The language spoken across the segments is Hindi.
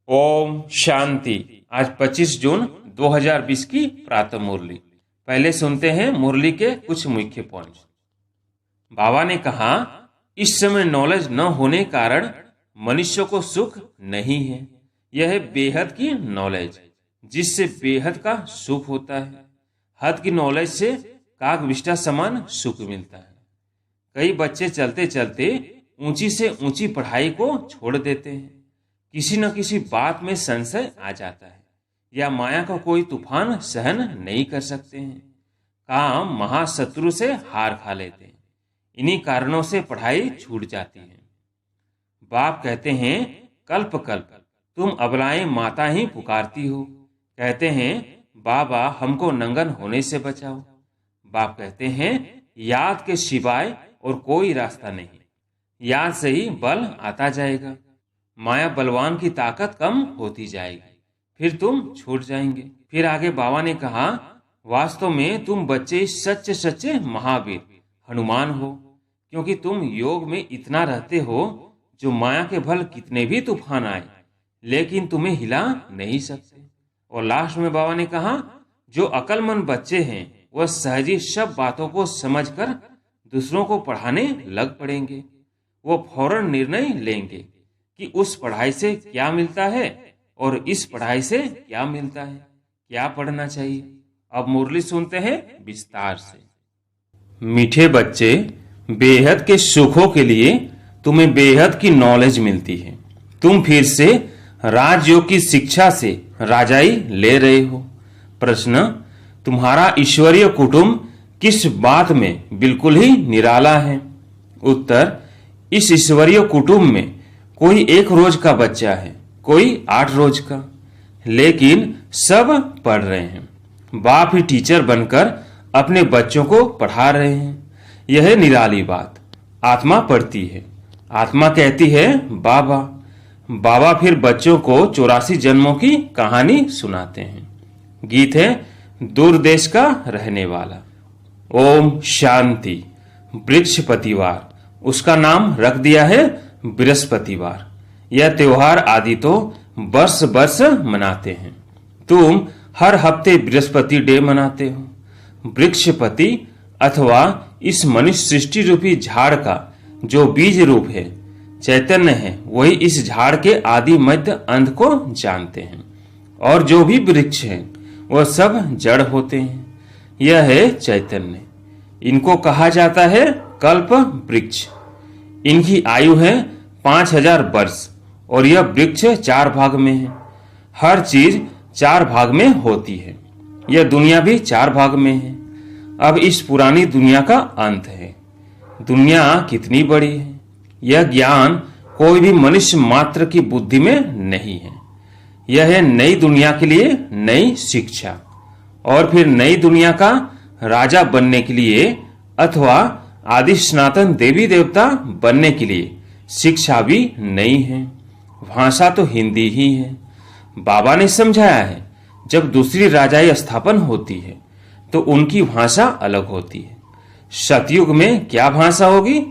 ओम शांति। आज 25 जून 2020 की प्रातः मुरली। पहले सुनते हैं मुरली के कुछ मुख्य पॉइंट। बाबा ने कहा, इस समय नॉलेज न होने कारण मनुष्य को सुख नहीं है। यह है बेहद की नॉलेज, जिससे बेहद का सुख होता है। हद की नॉलेज से कागविष्टा समान सुख मिलता है। कई बच्चे चलते चलते ऊंची से ऊंची पढ़ाई को छोड़ देते हैं। किसी न किसी बात में संशय आ जाता है या माया का कोई तूफान सहन नहीं कर सकते हैं। काम महाशत्रु से हार खा लेते हैं। इन्हीं कारणों से पढ़ाई छूट जाती है। बाप कहते हैं, कल्प कल्प तुम अबलाएं माता ही पुकारती हो। कहते हैं, बाबा हमको नंगन होने से बचाओ। बाप कहते हैं, याद के सिवाय और कोई रास्ता नहीं। याद से ही बल आता जाएगा। माया बलवान की ताकत कम होती जाएगी, फिर तुम छूट जाएंगे। फिर आगे बाबा ने कहा, वास्तव में तुम बच्चे सच्चे सच्चे महावीर हनुमान हो, क्योंकि तुम योग में इतना रहते हो जो माया के भल कितने भी तूफान आए लेकिन तुम्हें हिला नहीं सकते। और लास्ट में बाबा ने कहा, जो अकलमंद बच्चे हैं वह सहजी सब बातों को समझकर दूसरों को पढ़ाने लग पड़ेंगे। वो फौरन निर्णय लेंगे कि उस पढ़ाई से क्या मिलता है और इस पढ़ाई से क्या मिलता है, क्या पढ़ना चाहिए। अब मुरली सुनते हैं विस्तार से। मीठे बच्चे, बेहद के सुखों के लिए तुम्हें बेहद की नॉलेज मिलती है। तुम फिर से राजयोग की शिक्षा से राजाई ले रहे हो। प्रश्न, तुम्हारा ईश्वरीय कुटुंब किस बात में बिल्कुल ही निराला है? उत्तर, इस ईश्वरीय कुटुंब में कोई 1 रोज का बच्चा है, कोई 8 रोज का, लेकिन सब पढ़ रहे हैं। बाप ही टीचर बनकर अपने बच्चों को पढ़ा रहे हैं। यह निराली बात। आत्मा पढ़ती है, आत्मा कहती है बाबा। बाबा फिर बच्चों को 84 जन्मों की कहानी सुनाते हैं। गीत है दूर देश का रहने वाला। ओम शांति। वृक्षपतिवार, उसका नाम रख दिया है बृहस्पतिवार। यह त्योहार आदि तो वर्ष वर्ष मनाते हैं। तुम हर हफ्ते बृहस्पति डे मनाते हो। वृक्षपति अथवा इस मनुष्य सृष्टि रूपी झाड़ का जो बीज रूप है, चैतन्य है, वही इस झाड़ के आदि मध्य अंत को जानते हैं। और जो भी वृक्ष है वह सब जड़ होते हैं। यह है चैतन्य। इनको कहा जाता है कल्प वृक्ष। इनकी आयु है 5000 वर्ष और यह वृक्ष 4 भाग में है। हर चीज 4 भाग में होती है। यह दुनिया भी 4 भाग में है। अब इस पुरानी दुनिया का अंत है। दुनिया कितनी बड़ी है, यह ज्ञान कोई भी मनुष्य मात्र की बुद्धि में नहीं है। यह है नई दुनिया के लिए नई शिक्षा, और फिर नई दुनिया का राजा बनने के लिए अथवा आदि सनातन देवी देवता बनने के लिए शिक्षा भी नहीं है। भाषा तो हिंदी ही है। बाबा ने समझाया है, जब दूसरी राजाई स्थापन होती है तो उनकी भाषा अलग होती है। सतयुग में क्या भाषा होगी,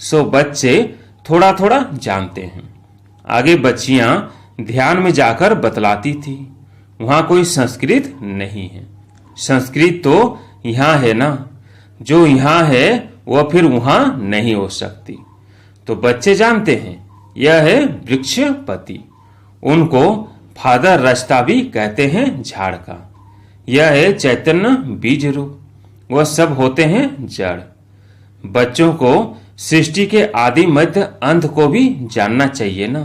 सो बच्चे थोड़ा थोड़ा जानते हैं। आगे बच्चियां ध्यान में जाकर बतलाती थी। वहां कोई संस्कृत नहीं है। संस्कृत तो यहाँ है ना, जो यहाँ है वह फिर वहां नहीं हो सकती। तो बच्चे जानते हैं, यह है वृक्षपति। उनको फादर रास्ता भी कहते हैं झाड़ का। यह है चैतन्य बीज रूप। वह सब होते हैं जड़। बच्चों को सृष्टि के आदि मध्य अंत को भी जानना चाहिए ना।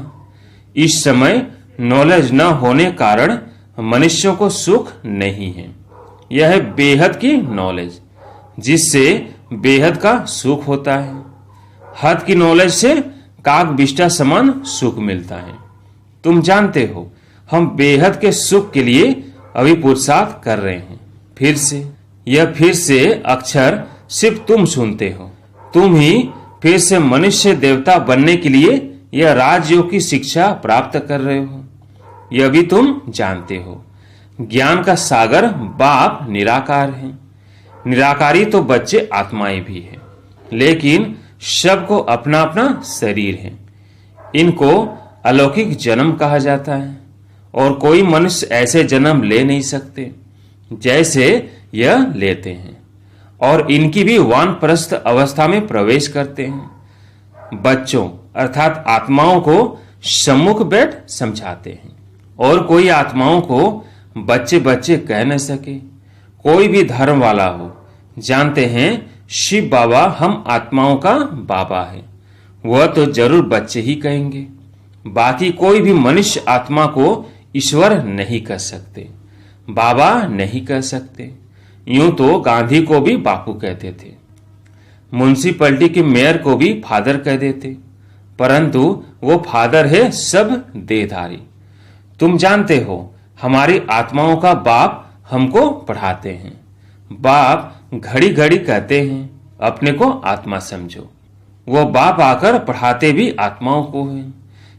इस समय नॉलेज न होने कारण मनुष्यों को सुख नहीं है। यह है बेहद की नॉलेज, जिससे बेहद का सुख होता है। हद की नॉलेज से कागविष्टा समान सुख मिलता है। तुम जानते हो, हम बेहद के सुख के लिए अभी पुरुषार्थ कर रहे हैं। फिर से अक्षर सिर्फ तुम सुनते हो। तुम ही फिर से मनुष्य देवता बनने के लिए यह राजयोग की शिक्षा प्राप्त कर रहे हो। यह भी तुम जानते हो। ज्ञान का सागर बाप निराकार है। निराकारी तो बच्चे आत्माएं भी हैं, लेकिन सबको अपना अपना शरीर है। इनको अलौकिक जन्म कहा जाता है। और कोई मनुष्य ऐसे जन्म ले नहीं सकते जैसे यह लेते हैं, और इनकी भी वानप्रस्थ अवस्था में प्रवेश करते हैं। बच्चों अर्थात आत्माओं को सम्मुख बैठ समझाते हैं, और कोई आत्माओं को बच्चे बच्चे कह न सके। कोई भी धर्म वाला हो जानते हैं शिव बाबा हम आत्माओं का बाबा है, वह तो जरूर बच्चे ही कहेंगे। बाकी कोई भी मनुष्य आत्मा को ईश्वर नहीं कह सकते, बाबा नहीं कह सकते। यूं तो गांधी को भी बापू कहते थे, म्युनिसिपैलिटी के मेयर को भी फादर कह देते, परंतु वो फादर है सब देहधारी। तुम जानते हो हमारी आत्माओं का बाप हमको पढ़ाते हैं। बाप घड़ी घड़ी कहते हैं अपने को आत्मा समझो, वो बाप आकर पढ़ाते भी आत्माओं को हैं।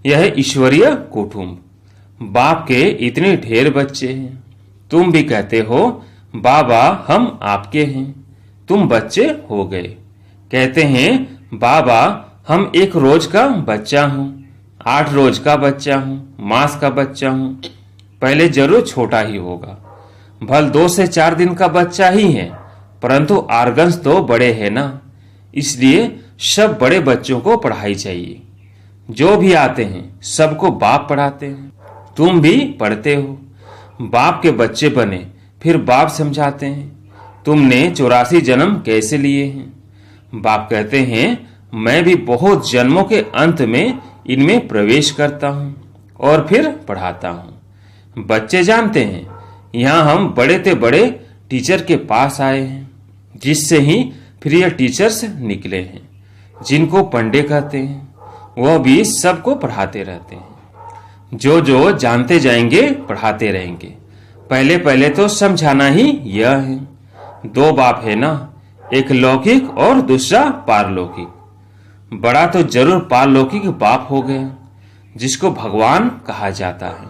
यह ईश्वरीय कुटुंब। बाप के इतने ढेर बच्चे हैं, तुम भी कहते हो बाबा हम आपके हैं, तुम बच्चे हो गए। कहते हैं बाबा हम 1 रोज का बच्चा हूं, 8 रोज का बच्चा हूं, मास का बच्चा हूं। पहले जरूर छोटा ही होगा, भल 2 से 4 दिन का बच्चा ही है, परंतु आर्गन्स तो बड़े हैं ना, इसलिए सब बड़े बच्चों को पढ़ाई चाहिए। जो भी आते हैं सबको बाप पढ़ाते हैं, तुम भी पढ़ते हो। बाप के बच्चे बने फिर बाप समझाते हैं तुमने 84 जन्म कैसे लिए हैं। बाप कहते हैं मैं भी बहुत जन्मों के अंत में इनमें प्रवेश करता हूं और फिर पढ़ाता हूं। बच्चे जानते हैं यहां हम बड़े ते बड़े टीचर के पास आए हैं, जिससे ही फिर ये टीचर्स निकले हैं, जिनको पंडे कहते हैं। वह भी सबको पढ़ाते रहते हैं। जो जो जानते जाएंगे पढ़ाते रहेंगे। पहले पहले तो समझाना ही यह है। 2 बाप है ना, एक लौकिक और दूसरा पारलौकिक। बड़ा तो जरूर पारलौकिक बाप हो गया, जिसको भगवान कहा जाता है।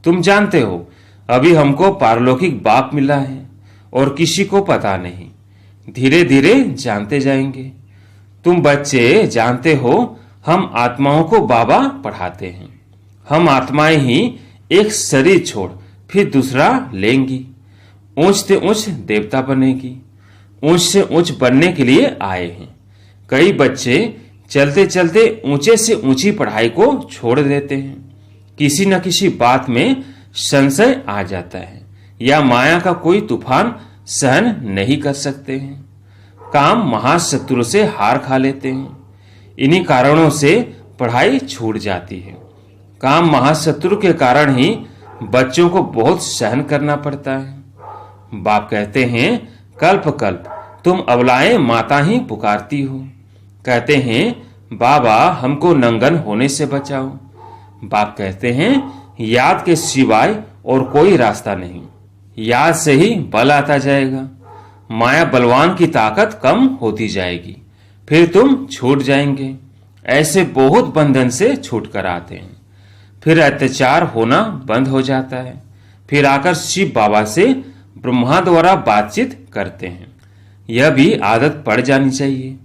तुम जानते हो अभी हमको पारलौकिक बाप मिला है और किसी को पता नहीं, धीरे धीरे जानते जाएंगे। तुम बच्चे जानते हो हम आत्माओं को बाबा पढ़ाते हैं। हम आत्माएं ही एक शरीर छोड़ फिर दूसरा लेंगी, ऊंच से ऊंच देवता बनेगी, ऊंच से ऊंच बनने के लिए आए हैं। कई बच्चे चलते चलते ऊंचे से ऊंची पढ़ाई को छोड़ देते हैं। किसी न किसी बात में संशय आ जाता है या माया का कोई तूफान सहन नहीं कर सकते हैं। काम महाशत्रु से हार खा लेते हैं। इन्हीं कारणों से पढ़ाई छूट जाती है। काम महाशत्रु के कारण ही बच्चों को बहुत सहन करना पड़ता है। बाप कहते हैं कल्प कल्प तुम अबलाएं माता ही पुकारती हो। कहते हैं बाबा हमको नंगन होने से बचाओ। बाप कहते हैं याद के सिवाय और कोई रास्ता नहीं, याद से ही बल आता जाएगा। माया बलवान की ताकत कम होती जाएगी, फिर तुम छूट जाएंगे। ऐसे बहुत बंधन से छूट कर आते हैं, फिर अत्याचार होना बंद हो जाता है। फिर आकर शिव बाबा से ब्रह्मा द्वारा बातचीत करते हैं। यह भी आदत पड़ जानी चाहिए।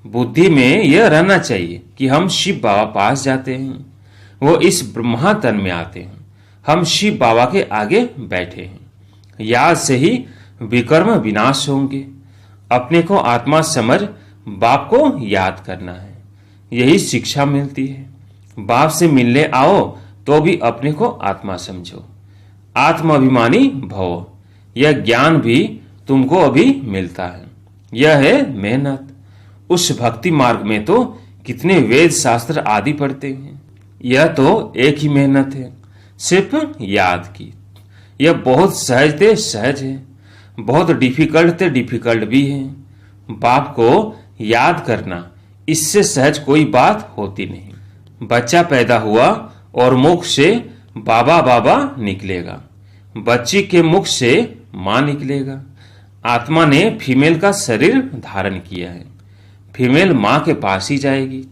बुद्धि में यह रहना चाहिए कि हम शिव बाबा पास जाते हैं, वो इस ब्रह्मा तन में आते हैं, हम शिव बाबा के आगे बैठे हैं। याद से ही विकर्म विनाश होंगे। अपने को आत्मा समझ बाप को याद करना है, यही शिक्षा मिलती है। बाप से मिलने आओ तो भी अपने को आत्मा समझो, आत्माभिमानी भव। यह ज्ञान भी तुमको अभी मिलता है। यह है मेहनत। उस भक्ति मार्ग में तो कितने वेद शास्त्र आदि पढ़ते हैं, यह तो एक ही मेहनत है, सिर्फ याद की। यह बहुत सहज ते सहज है, बहुत डिफिकल्ट ते डिफिकल्ट भी है। बाप को याद करना, इससे सहज कोई बात होती नहीं। बच्चा पैदा हुआ और मुख से बाबा बाबा निकलेगा, बच्ची के मुख से मां निकलेगा। आत्मा ने फीमेल का शरीर धारण किया है, फीमेल मां के पास ही जाएगी।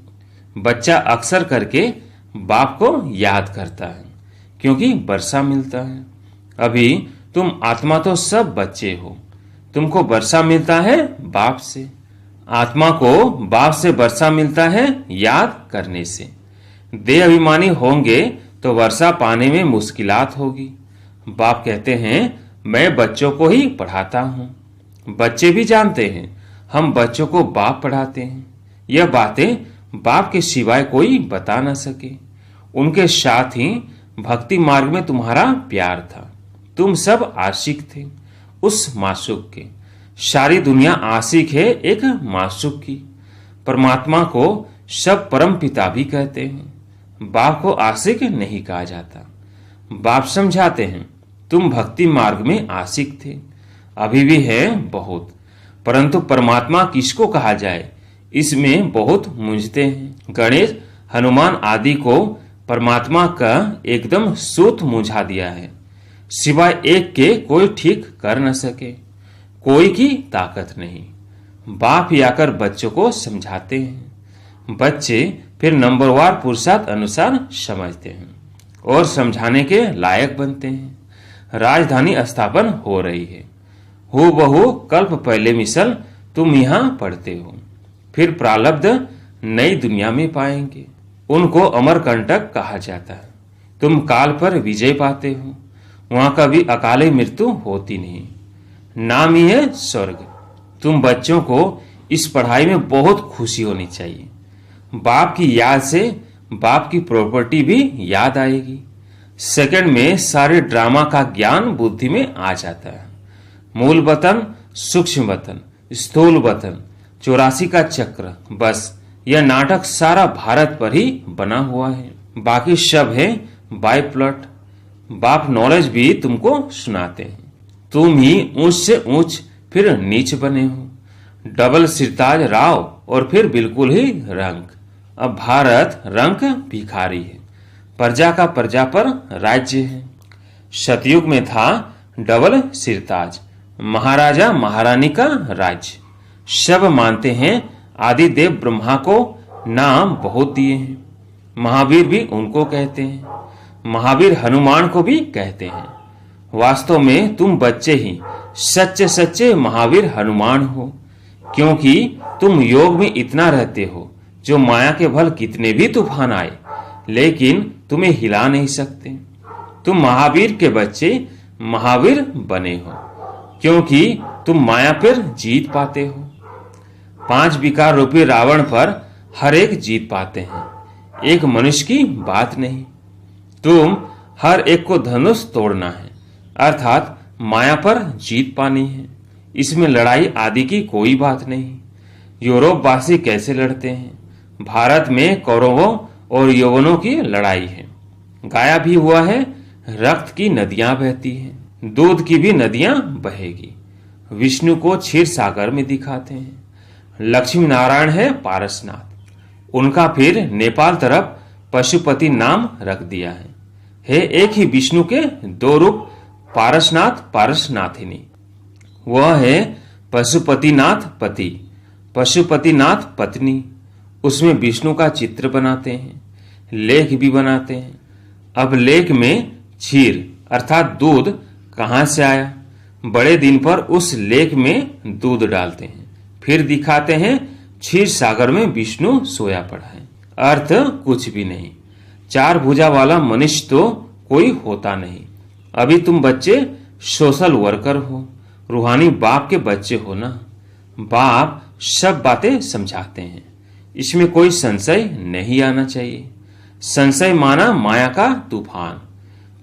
बच्चा अक्सर करके बाप को याद करता है क्योंकि वर्षा मिलता है। अभी तुम आत्मा तो सब बच्चे हो, तुमको वर्षा मिलता है बाप से। आत्मा को बाप से वर्षा मिलता है याद करने से। देह अभिमानी होंगे तो वर्षा पाने में मुश्किलात होगी। बाप कहते हैं मैं बच्चों को ही पढ़ाता हूँ। बच्चे भी जानते हैं हम बच्चों को बाप पढ़ाते हैं। यह बातें बाप के सिवाय कोई बता न सके। उनके साथ ही भक्ति मार्ग में तुम्हारा प्यार था। तुम सब आशिक थे उस मासूक के। सारी दुनिया आशिक है एक मासूक की। परमात्मा को सब परम पिता भी कहते हैं। बाप को आशिक नहीं कहा जाता। बाप समझाते हैं तुम भक्ति मार्ग में आशिक थे, अभी भी है बहुत, परंतु परमात्मा किसको कहा जाए इसमें बहुत मूंझते हैं। गणेश हनुमान आदि को परमात्मा का एकदम सूत मुझा दिया है। सिवाय एक के कोई ठीक कर न सके, कोई की ताकत नहीं। बाप ही आकर बच्चों को समझाते हैं। बच्चे फिर नंबरवार पुरुषार्थ अनुसार समझते हैं और समझाने के लायक बनते हैं। राजधानी स्थापन हो रही है। हूबहू कल्प पहले मिसल तुम यहाँ पढ़ते हो। फिर प्रारब्ध नई दुनिया में पाएंगे। उनको अमरकंटक कहा जाता है। तुम काल पर विजय पाते हो। वहां कभी अकाले मृत्यु होती नहीं। नाम ही है स्वर्ग। तुम बच्चों को इस पढ़ाई में बहुत खुशी होनी चाहिए। बाप की याद से बाप की प्रॉपर्टी भी याद आएगी। सेकंड में सारे ड्रामा का ज्ञान बुद्धि में आ जाता है। मूल वतन, सूक्ष्म वतन, स्थूल वतन, 84 का चक्र, बस यह नाटक सारा भारत पर ही बना हुआ है। बाकी सब है बाय प्लॉट। बाप नॉलेज भी तुमको सुनाते हैं। तुम ही ऊंच से ऊंच फिर नीच बने हो। डबल सिरताज राव और फिर बिल्कुल ही रंक। अब भारत रंक भिखारी है। प्रजा का प्रजा पर राज्य है। सतयुग में था डबल सिरताज, महाराजा महारानी का राज्य। सब मानते हैं आदिदेव ब्रह्मा को नाम बहुत दिए हैं। महावीर भी उनको कहते हैं। महावीर हनुमान को भी कहते हैं। वास्तव में तुम बच्चे ही सच्चे सच्चे महावीर हनुमान हो, क्योंकि तुम योग में इतना रहते हो जो माया के भल कितने भी तूफान आए लेकिन तुम्हें हिला नहीं सकते। तुम महावीर के बच्चे महावीर बने हो क्योंकि तुम माया पर जीत पाते हो। 5 विकार रूपी रावण पर हर एक जीत पाते हैं, एक मनुष्य की बात नहीं। तुम हर एक को धनुष तोड़ना है, अर्थात माया पर जीत पानी है। इसमें लड़ाई आदि की कोई बात नहीं। यूरोप वासी कैसे लड़ते हैं? भारत में कौरवों और यौवनों की लड़ाई है। गाया भी हुआ है, रक्त की नदियां बहती हैं, दूध की भी नदियां बहेगी। विष्णु को क्षीर सागर में दिखाते हैं। लक्ष्मी नारायण है पारसनाथ, उनका फिर नेपाल तरफ पशुपति नाम रख दिया है एक ही विष्णु के 2 रूप, पारसनाथ पारसनाथिनी। वह है पशुपतिनाथ पति, पशुपतिनाथ पत्नी। उसमें विष्णु का चित्र बनाते हैं, लेख भी बनाते हैं। अब लेख में क्षीर अर्थात दूध कहां से आया? बड़े दिन पर उस लेख में दूध डालते हैं, फिर दिखाते हैं क्षीर सागर में विष्णु सोया पड़ा है। अर्थ कुछ भी नहीं। 4 भुजा वाला मनुष्य तो कोई होता नहीं। अभी तुम बच्चे सोशल वर्कर हो, रूहानी बाप के बच्चे हो ना। बाप सब बातें समझाते हैं, इसमें कोई संशय नहीं आना चाहिए। संशय माना माया का तूफान।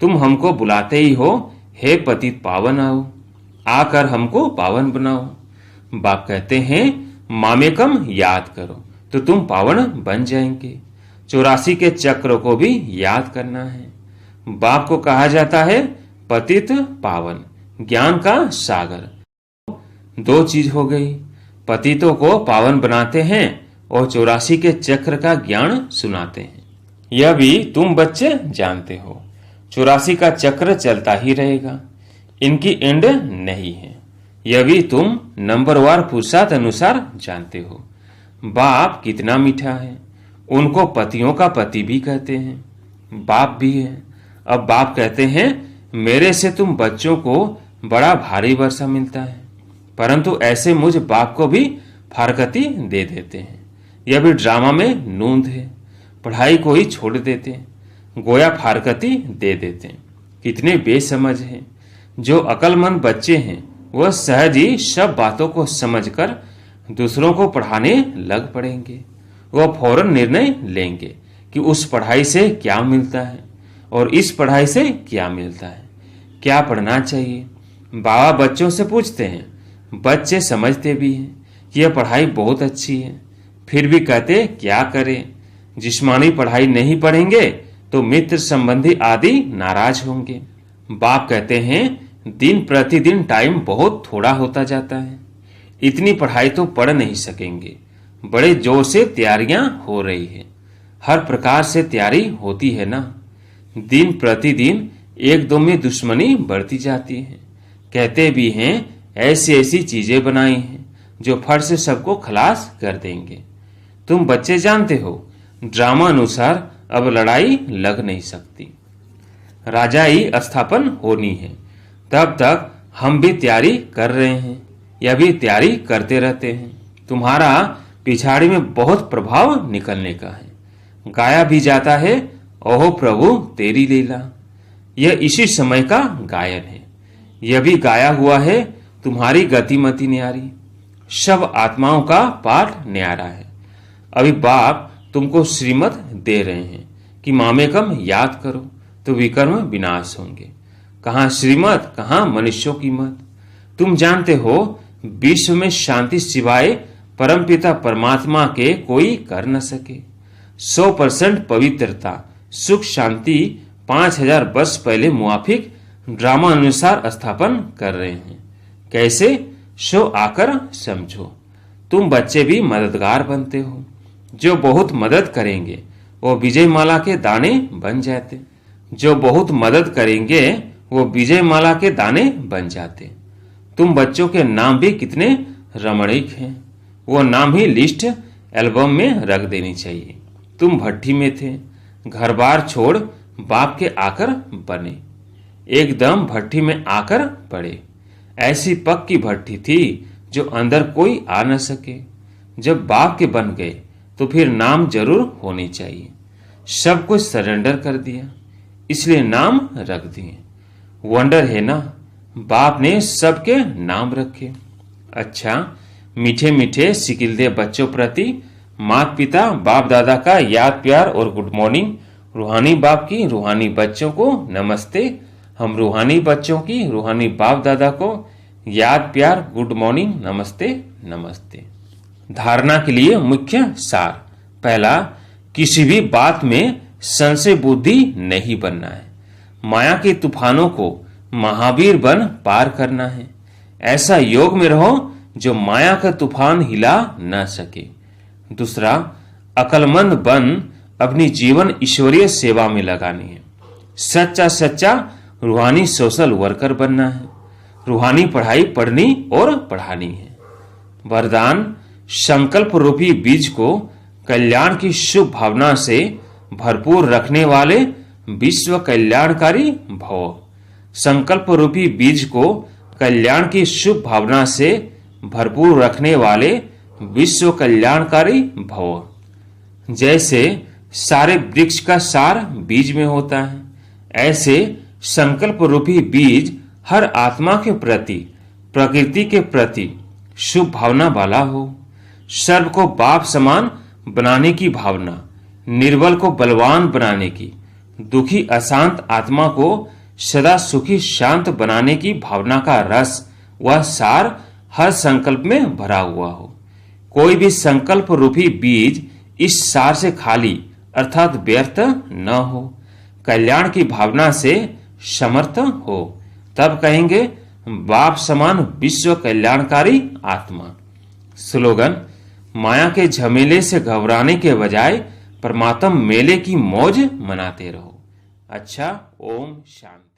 तुम हमको बुलाते ही हो, हे पतित पावन आओ, आकर हमको पावन बनाओ। बाप कहते हैं मामेकम याद करो तो तुम पावन बन जाएंगे। 84 के चक्र को भी याद करना है। बाप को कहा जाता है पतित पावन, ज्ञान का सागर। 2 चीज हो गई, पतितों को पावन बनाते हैं और 84 के चक्र का ज्ञान सुनाते हैं। यह भी तुम बच्चे जानते हो। 84 का चक्र चलता ही रहेगा, इनकी एंड नहीं है। यह भी तुम नंबरवार पुरुषार्थ अनुसार जानते हो। बाप कितना मीठा है, उनको पतियों का पति भी कहते हैं, बाप भी है। अब बाप कहते हैं मेरे से तुम बच्चों को बड़ा भारी वर्षा मिलता है, परंतु ऐसे मुझ बाप को भी फारकती दे देते हैं। यह भी ड्रामा में नूंद है, पढ़ाई को ही छोड़ देते हैं। गोया फारकती दे देते हैं। कितने बेसमझ हैं। जो अक्लमंद बच्चे हैं वह सहज ही सब बातों को समझकर दूसरों को पढ़ाने लग पड़ेंगे। वह फौरन निर्णय लेंगे कि उस पढ़ाई से क्या मिलता है और इस पढ़ाई से क्या मिलता है, क्या पढ़ना चाहिए। बाबा बच्चों से पूछते हैं। बच्चे समझते भी हैं कि यह पढ़ाई बहुत अच्छी है, फिर भी कहते क्या करें। जिस्मानी पढ़ाई नहीं पढ़ेंगे तो मित्र संबंधी आदि नाराज होंगे। बाप कहते हैं दिन प्रतिदिन टाइम बहुत थोड़ा होता जाता है, इतनी पढ़ाई तो पढ़ नहीं सकेंगे। बड़े जोर से तैयारियां हो रही है, हर प्रकार से तैयारी होती है ना। दिन प्रतिदिन एक दो में दुश्मनी बढ़ती जाती है। कहते भी हैं ऐसी ऐसी चीजें बनाई हैं जो फट से सबको खलास कर देंगे। तुम बच्चे जानते हो ड्रामा अनुसार अब लड़ाई लग नहीं सकती। राजाई स्थापन होनी है, तब तक हम भी तैयारी कर रहे हैं या भी तैयारी करते रहते हैं। तुम्हारा पिछाड़ी में बहुत प्रभाव निकलने का है। गाया भी जाता है ओहो प्रभु तेरी लीला, यह इसी समय का गायन है। यह भी गाया हुआ है तुम्हारी गतिमति न्यारी, सब आत्माओं का पाठ न्यारा है। अभी बाप तुमको श्रीमत दे रहे हैं कि मामेकम याद करो तो विकर्म विनाश होंगे। कहाँ श्रीमत, कहाँ मनुष्यों की मत। तुम जानते हो विश्व में शांति सिवाय परमपिता परमात्मा के कोई कर न सके। 100% पवित्रता, सुख, शांति 5000 वर्ष पहले मुआफिक ड्रामा अनुसार स्थापन कर रहे हैं। कैसे? सो आकर समझो। तुम बच्चे भी मददगार बनते हो। जो बहुत मदद करेंगे वो विजय माला के दाने बन जाते। जो बहुत मदद करेंगे वो विजय माला के दाने बन जाते। तुम बच्चों के नाम भी कितने रमणीक हैं, वो नाम ही लिस्ट एल्बम में रख देनी चाहिए। तुम भट्टी में थे, घर बार छोड़ बाप के आकर बने, एकदम भट्टी में आकर पड़े। ऐसी पक्की भट्टी थी जो अंदर कोई आ न सके। जब बाप के बन गए तो फिर नाम जरूर होनी चाहिए। सब कुछ सरेंडर कर दिया, इसलिए नाम रख दिए। वंडर है ना, बाप ने सबके नाम रखे। अच्छा, मीठे मीठे सिकिलदे बच्चों प्रति माता पिता बाप दादा का याद प्यार और गुड मॉर्निंग। रूहानी बाप की रूहानी बच्चों को नमस्ते। हम रूहानी बच्चों की रूहानी बाप दादा को याद प्यार गुड मॉर्निंग नमस्ते नमस्ते। धारणा के लिए मुख्य सार। पहला, किसी भी बात में संशय बुद्धि नहीं बनना है। माया के तूफानों को महावीर बन पार करना है। ऐसा योग में रहो जो माया का तूफान हिला न सके। दूसरा, अकलमंद बन अपनी जीवन ईश्वरीय सेवा में लगानी है। सच्चा सच्चा रूहानी सोशल वर्कर बनना है। रूहानी पढ़ाई पढ़नी और पढ़ानी है। वरदान, संकल्प रूपी बीज को कल्याण की शुभ भावना से भरपूर रखने वाले विश्व कल्याणकारी भव। संकल्प रूपी बीज को कल्याण की शुभ भावना से भरपूर रखने वाले विश्व कल्याणकारी भव। जैसे सारे वृक्ष का सार बीज में होता है, ऐसे संकल्प रूपी बीज हर आत्मा के प्रति, प्रकृति के प्रति शुभ भावना वाला हो। सर्व को बाप समान बनाने की भावना, निर्बल को बलवान बनाने की, दुखी अशांत आत्मा को सदा सुखी शांत बनाने की भावना का रस व सार हर संकल्प में भरा हुआ हो। कोई भी संकल्प रूपी बीज इस सार से खाली अर्थात व्यर्थ न हो, कल्याण की भावना से समर्थ हो, तब कहेंगे बाप समान विश्व कल्याणकारी आत्मा। स्लोगन, माया के झमेले से घबराने के बजाय परमात्म मेले की मौज मनाते रहो। अच्छा, ओम शांति।